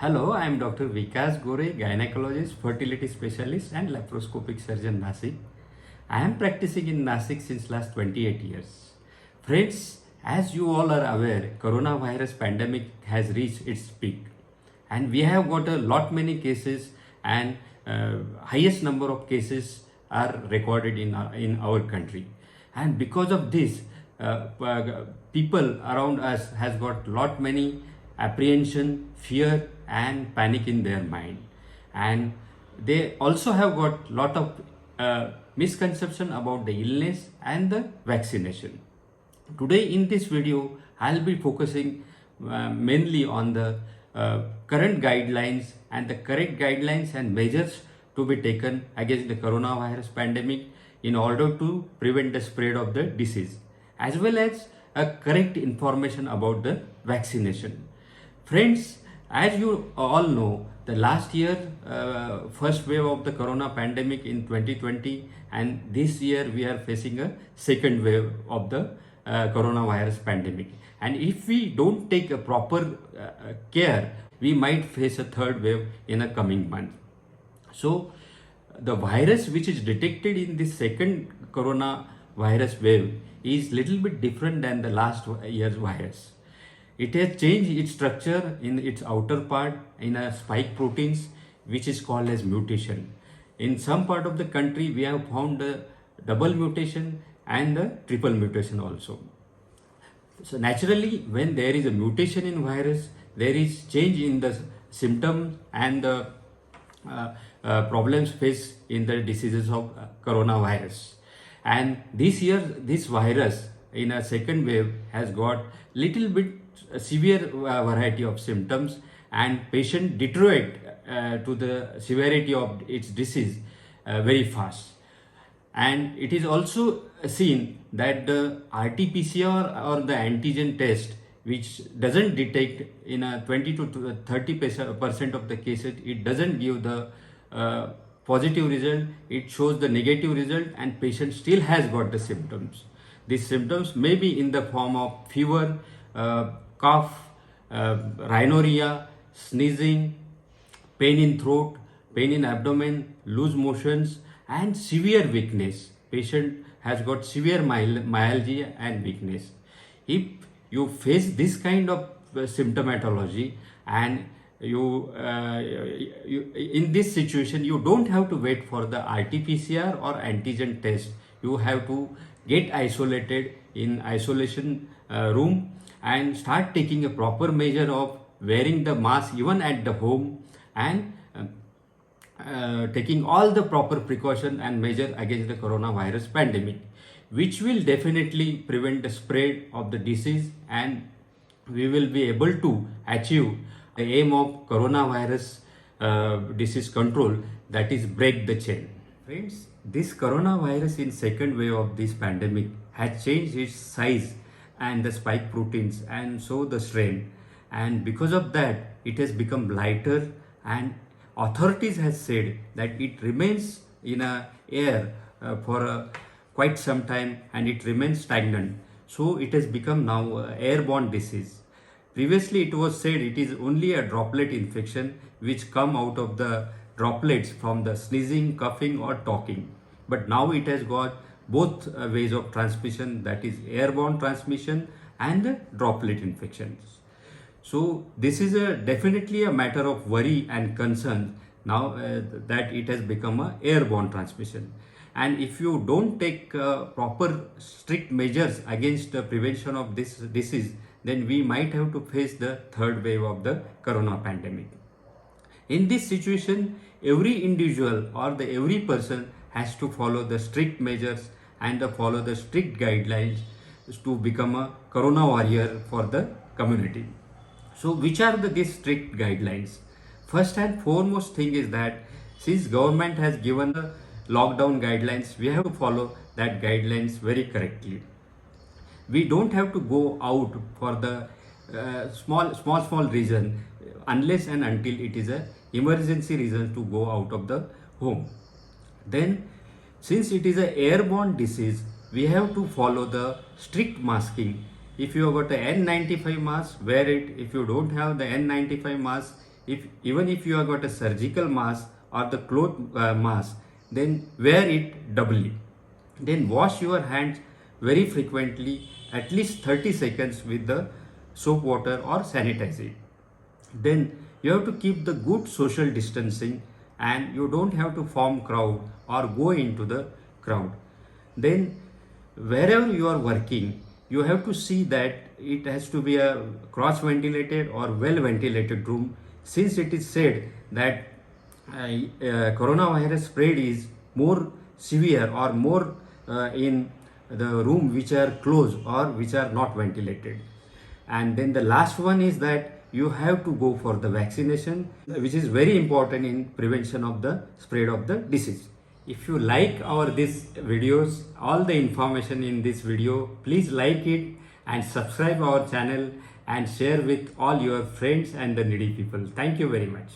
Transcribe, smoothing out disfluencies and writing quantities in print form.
Hello, I am Dr. Vikas Gore, gynecologist, fertility specialist and laparoscopic surgeon Nasik. I am practicing in Nasik since last 28 years. Friends, as you all are aware, coronavirus pandemic has reached its peak and we have got a lot many cases and highest number of cases are recorded in our country. And because of this, people around us has got lot many apprehension, fear and panic in their mind, and they also have got lot of misconception about the illness and the vaccination. Today in this video I'll be focusing mainly on the current guidelines and the correct guidelines and measures to be taken against the coronavirus pandemic in order to prevent the spread of the disease, as well as a correct information about the vaccination. Friends, as you all know, the last year first wave of the corona pandemic in 2020, and this year we are facing a second wave of the coronavirus pandemic. And if we don't take a proper care, we might face a third wave in a coming month. So the virus which is detected in this second coronavirus wave is little bit different than the last year's virus. It has changed its structure in its outer part in a spike proteins which is called as mutation. In some part of the country we have found a double mutation and a triple mutation also. So naturally when there is a mutation in virus, there is change in the symptoms and the problems faced in the diseases of coronavirus. And this year this virus in a second wave has got little bit severe variety of symptoms, and patient deteriorate to the severity of its disease very fast. And it is also seen that the RT-PCR or the antigen test, which doesn't detect in a 20 to 30% of the cases, it doesn't give the positive result, it shows the negative result, and patient still has got the symptoms. These symptoms may be in the form of fever, cough, rhinorrhea, sneezing, pain in throat, pain in abdomen, loose motions and severe weakness. Patient has got severe myalgia and weakness. If you face this kind of symptomatology and you in this situation, you don't have to wait for the RT-PCR or antigen test. You have to get isolated in isolation room and start taking a proper measure of wearing the mask even at the home, and taking all the proper precaution and measure against the coronavirus pandemic, which will definitely prevent the spread of the disease, and we will be able to achieve the aim of coronavirus disease control, that is break the chain. Friends, this coronavirus in second wave of this pandemic has changed its size and the spike proteins and so the strain, and because of that it has become lighter, and authorities has said that it remains in a air for quite some time and it remains stagnant. So it has become now airborne disease. Previously it was said it is only a droplet infection which come out of the droplets from the sneezing, coughing or talking, but now it has got both ways of transmission, that is airborne transmission and the droplet infections. So this is definitely a matter of worry and concern now that it has become a airborne transmission. And if you don't take proper strict measures against the prevention of this disease, then we might have to face the third wave of the corona pandemic. In this situation, every individual or every person has to follow the strict measures and follow the strict guidelines to become a corona warrior for the community. So which are these strict guidelines? First and foremost thing is that since government has given the lockdown guidelines, we have to follow that guidelines very correctly. We don't have to go out for the small reason unless and until it is a emergency reason to go out of the home. Then since it is an airborne disease, we have to follow the strict masking. If you have got a N95 mask, wear it. If you don't have the N95 mask, if even if you have got a surgical mask or the cloth mask, then wear it doubly. Then wash your hands very frequently, at least 30 seconds with the soap water or sanitize it. Then you have to keep the good social distancing, and you don't have to form crowd or go into the crowd. Then wherever you are working, you have to see that it has to be a cross ventilated or well ventilated room, since it is said that coronavirus spread is more severe or more in the room which are closed or which are not ventilated. And then the last one is that you have to go for the vaccination, which is very important in prevention of the spread of the disease. If you like our these videos, all the information in this video, please like it and subscribe our channel and share with all your friends and the needy people. Thank you very much.